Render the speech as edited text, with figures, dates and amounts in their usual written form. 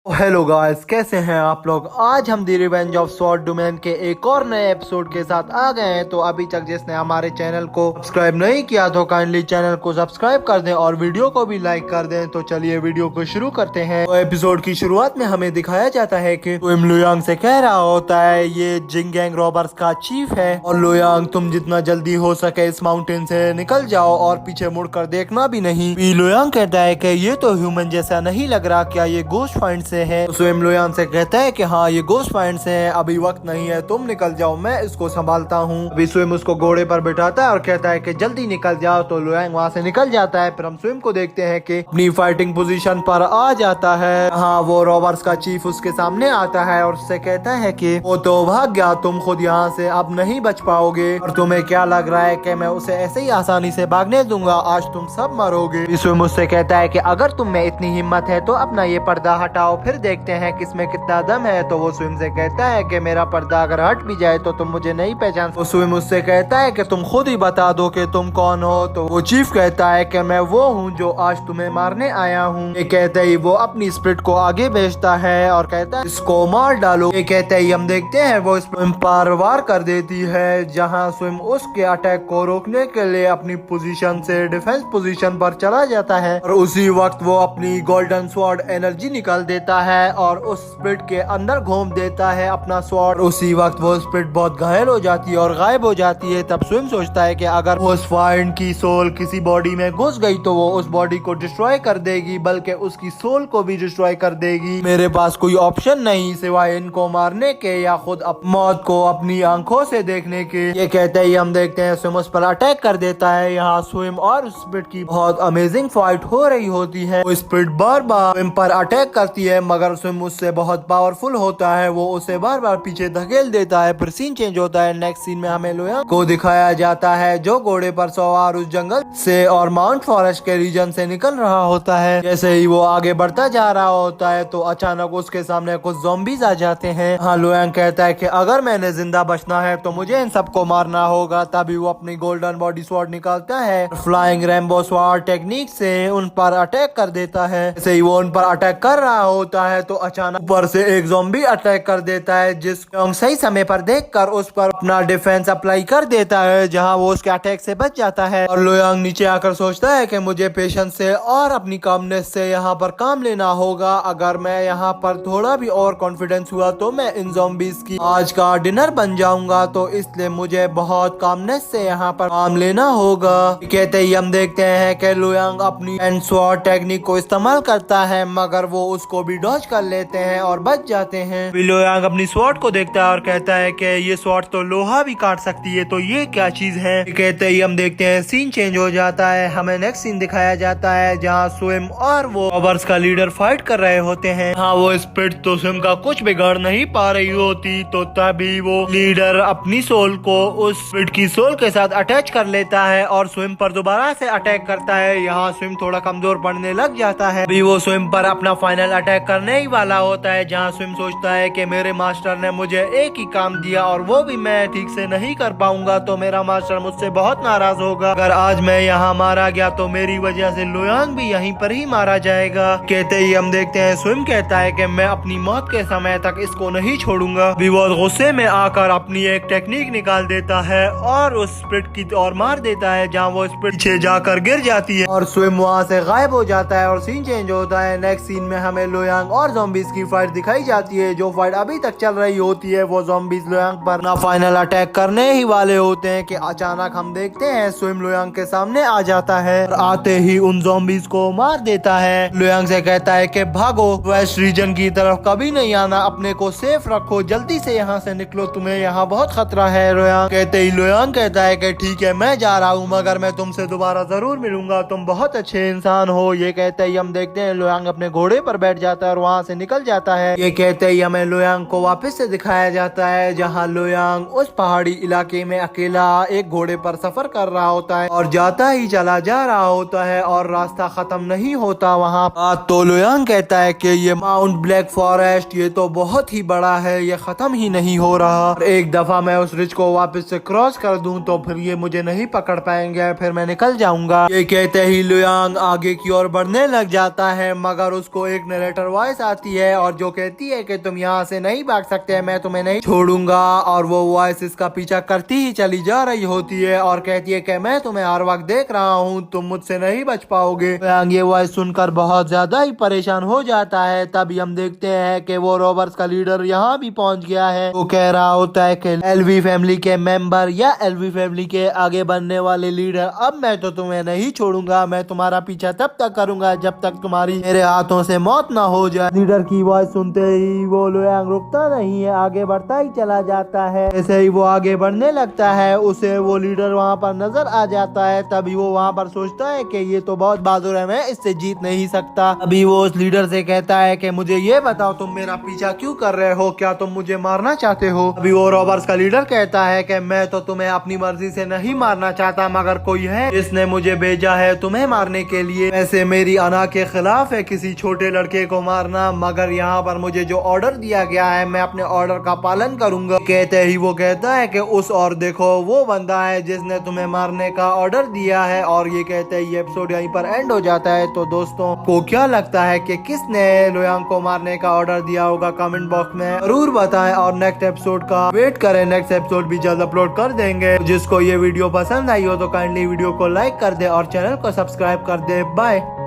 Hello guys, कैसे हैं आप लोग। आज हम दी रिवेंज ऑफ स्वॉर्ड डोमेन के एक और नए एपिसोड के साथ आ गए हैं। तो अभी तक जिसने हमारे चैनल को सब्सक्राइब नहीं किया तो काइंडली चैनल को सब्सक्राइब कर दें और वीडियो को भी लाइक कर दें। तो चलिए वीडियो को शुरू करते हैं। तो एपिसोड की शुरुआत में हमें दिखाया जाता है कि स्विम लुयांग से कह रहा होता है ये जिंग गैंग रॉबर्स का चीफ है और लुयांग तुम जितना जल्दी हो सके इस माउंटेन से निकल जाओ और पीछे मुड़कर देखना भी नहीं। लुयांग कहता है कि ये तो ह्यूमन जैसा नहीं लग रहा, क्या ये गोश्त फाइंड से है। तो स्विम लुयांग से कहता है कि हाँ ये गोश्त फाइंड से है, अभी वक्त नहीं है, तुम निकल जाओ, मैं इसको संभालता हूँ। अभी स्विम उसको घोड़े पर बिठाता है और कहता है कि जल्दी निकल जाओ। तो लुयांग वहाँ से निकल जाता है। फिर हम स्विम को देखते हैं कि अपनी फाइटिंग पोजीशन पर आ जाता है। हाँ वो रॉबर्स का चीफ उसके सामने आता है और उससे कहता है कि वो तो भाग गया, तुम खुद यहाँ से अब नहीं बच पाओगे और तुम्हें क्या लग रहा है कि मैं उसे ऐसे ही आसानी से भागने दूंगा, आज तुम सब मरोगे। स्विम उससे कहता है कि अगर तुम में इतनी हिम्मत है तो अपना ये पर्दा हटाओ, फिर देखते हैं किसमें कितना दम है। तो वो स्विम से कहता है कि मेरा पर्दा अगर हट भी जाए तो तुम मुझे नहीं पहचान। तो स्विम उससे कहता है कि तुम खुद ही बता दो कि तुम कौन हो। तो वो चीफ कहता है कि मैं वो हूँ जो आज तुम्हें मारने आया हूँ। ये कहते ही वो अपनी स्प्रिट को आगे भेजता है और कहता है इसको मार डालो। ये कहते ही हम देखते हैं वो स्विम पर वार कर देती है, जहाँ स्विम उसके अटैक को रोकने के लिए अपनी पोजीशन से डिफेंस पोजीशन पर चला जाता है और उसी वक्त वो अपनी गोल्डन स्वॉर्ड एनर्जी निकाल देता है और उस स्प्रिट के अंदर घूम देता है अपना स्वॉर्ड। उसी वक्त वो स्प्रिट बहुत घायल हो जाती है और गायब हो जाती है। तब स्विम सोचता है कि अगर उस फाइंड की सोल किसी बॉडी में घुस गई तो वो उस बॉडी को डिस्ट्रॉय कर देगी, बल्कि उसकी सोल को भी डिस्ट्रॉय कर देगी। मेरे पास कोई ऑप्शन नहीं सिवाय इनको मारने के या खुद मौत को अपनी आंखों से देखने के। ये कहते ही हम देखते हैं स्विम उस पर अटैक कर देता है। यहाँ स्विम और स्प्रिट की बहुत अमेजिंग फाइट हो रही होती है। वो स्प्रिट बार बार स्विम पर अटैक करती है मगर स्विम उससे बहुत पावरफुल होता है, वो उसे बार बार पीछे धकेल देता है। फिर सीन चेंज होता है। नेक्स्ट सीन में हमें लुयांग को दिखाया जाता है जो घोड़े पर सवार उस जंगल से और माउंट फॉरेस्ट के रीजन से निकल रहा होता है। जैसे ही वो आगे बढ़ता जा रहा होता है तो अचानक उसके सामने कुछ ज़ॉम्बीज आ जाते हैं। हाँ लुयांग कहता है कि अगर मैंने जिंदा बचना है तो मुझे इन सबको मारना होगा। तभी वो अपनी गोल्डन बॉडी स्वॉर्ड निकालता है, फ्लाइंग रेनबो स्वॉर्ड टेक्निक से उन पर अटैक कर देता है। जैसे ही वो उन पर अटैक कर रहा होता है तो अचानक ऊपर से एक ज़ॉम्बी अटैक कर देता है, जिस सही समय पर देखकर उस पर अपना डिफेंस अप्लाई कर देता है, जहां वो उसके अटैक से बच जाता है। और लुयांग नीचे आकर सोचता है कि मुझे पेशेंस से और अपनी कामनेस से यहाँ पर काम लेना होगा। अगर मैं यहाँ पर थोड़ा भी और कॉन्फिडेंस हुआ तो मैं इन ज़ॉम्बीज की आज का डिनर बन जाऊंगा, तो इसलिए मुझे बहुत कामनेस से यहाँ पर काम लेना होगा। कहते ही हम देखते हैं कि लुयांग अपनी एंड स्वॉर्ड टेक्निक को इस्तेमाल करता है मगर वो उसको भी डॉज कर लेते हैं और बच जाते हैं। लुयांग अपनी स्वॉर्ड को देखता है और कहता है कि ये स्वॉर्ड तो लोहा भी काट सकती है, तो ये क्या चीज है। कहते ही हम देखते हैं सीन चेंज हो जाता है। हमें नेक्स्ट सीन दिखाया जाता है जहाँ स्विम और वो रॉबर्स का लीडर फाइट कर रहे होते हैं। हाँ वो स्प्रिट तो स्विम का कुछ बिगाड़ नहीं पा रही होती, तो तभी वो लीडर अपनी सोल को उस स्प्रिट की सोल के साथ अटैच कर लेता है और स्विम पर दोबारा से अटैक करता है। यहाँ स्विम थोड़ा कमजोर पड़ने लग जाता है। अभी वो स्विम पर अपना फाइनल अटैक करने ही वाला होता है, जहाँ स्विम सोचता है कि मेरे मास्टर ने मुझे एक ही काम दिया और वो भी मैं ठीक से नहीं कर पाऊंगा, तो मेरा मास्टर मुझसे बहुत नाराज होगा। अगर आज मैं यहाँ मारा गया तो मेरी वजह से लुयांग भी यहीं पर ही मारा जाएगा। कहते ही हम देखते हैं स्विम कहता है कि मैं अपनी मौत के समय तक इसको नहीं छोड़ूंगा। अभी वो गुस्से में आकर अपनी एक टेक्निक निकाल देता है और उस स्प्रिट की और मार देता है, जहाँ वो स्प्रिट पीछे जाकर गिर जाती है और स्विम वहाँ से गायब हो जाता है और सीन चेंज होता है। नेक्स्ट सीन में हमें लुयांग और ज़ॉम्बीज की फाइट दिखाई जाती है। जो फाइट अभी तक चल रही होती है वो ज़ॉम्बीज लुयांग पर ना फाइनल अटैक करने ही वाले होते हैं कि अचानक हम देखते हैं स्विम लुयांग के सामने आ जाता है और आते ही उन ज़ॉम्बीज को मार देता है। लुयांग से कहता है कि भागो, वेस्ट रीजन की तरफ कभी नहीं आना, अपने को सेफ रखो, जल्दी से यहाँ से निकलो, तुम्हें यहाँ बहुत खतरा है। लुयांग कहते ही लुयांग कहता है कि ठीक है मैं जा रहा हूँ मगर मैं तुमसे दोबारा जरूर मिलूंगा, तुम बहुत अच्छे इंसान हो। ये कहते ही हम देखते हैं लुयांग अपने घोड़े पर बैठ जाता है और वहाँ से निकल जाता है। ये कहते ही हमें लुयांग को वापस से दिखाया जाता है जहाँ लुयांग उस पहाड़ी इलाके में अकेला एक घोड़े पर सफर कर रहा होता है और जाता ही चला जा रहा होता है और रास्ता खत्म नहीं होता वहाँ। तो लुयांग कहता है कि ये माउंट ब्लैक फॉरेस्ट ये तो बहुत ही बड़ा है, ये खत्म ही नहीं हो रहा, और एक दफा मैं उस रिज को वापस से क्रॉस कर दूं तो फिर ये मुझे नहीं पकड़ पाएंगे, फिर मैं निकल जाऊंगा। ये कहते ही लुयांग आगे की ओर बढ़ने लग जाता है मगर उसको एक नरेटर वॉइस आती है और जो कहती है कि तुम यहाँ से नहीं भाग सकते, मैं तुम्हें नहीं छोड़ूंगा। और वो वॉइस इसका पीछा करती ही चली जा रही होती है और कहती है कि मैं तुम्हें हर वक्त देख रहा हूँ, तुम मुझसे नहीं बच पाओगे। ये वॉइस सुनकर बहुत ज्यादा ही परेशान हो जाता है। तभी हम देखते हैं कि वो रॉबर्स का लीडर यहाँ भी पहुँच गया है। वो कह रहा होता है कि एलवी फैमिली के मेंबर या एलवी फैमिली के आगे बनने वाले लीडर, अब मैं तो तुम्हें नहीं छोड़ूंगा, मैं तुम्हारा पीछा तब तक करूंगा जब तक तुम्हारी मेरे हाथों से मौत ना हो जाए। लीडर की वॉइस सुनते ही वो लोयांग रुकता नहीं है, आगे बढ़ता ही चला जाता है। जैसे ही वो आगे बढ़ने लगता है उसे वो लीडर वहाँ पर नजर आ जाता है। तभी वो वहाँ पर सोचता है कि ये तो बहुत बहादुर है, मैं इससे जीत नहीं सकता। अभी वो उस लीडर से कहता है कि मुझे ये बताओ तुम मेरा पीछा क्यों कर रहे हो, क्या तुम मुझे मारना चाहते हो। अभी वो रॉबर्स का लीडर कहता है कि मैं तो तुम्हें अपनी मर्जी से नहीं मारना चाहता, मगर कोई है जिसने मुझे भेजा है तुम्हें मारने के लिए। वैसे मेरी अना के खिलाफ है किसी छोटे लड़के को मारना, मगर यहाँ पर मुझे जो ऑर्डर दिया गया है मैं अपने ऑर्डर का पालन करूंगा। कहते ही वो कहता है कि उस और देखो वो बंदा है जिसने तुम्हें मारने का ऑर्डर दिया है। और ये कहते ही ये एपिसोड यहीं पर एंड हो जाता है। तो दोस्तों को क्या लगता है कि किसने लोयांग को मारने का ऑर्डर दिया होगा, कमेंट बॉक्स में जरूर बताएं। और नेक्स्ट एपिसोड का वेट करें, नेक्स्ट एपिसोड भी जल्द अपलोड कर देंगे। जिसको ये वीडियो पसंद आई हो तो काइंडली वीडियो को लाइक कर दे और चैनल को सब्सक्राइब कर दे। बाय।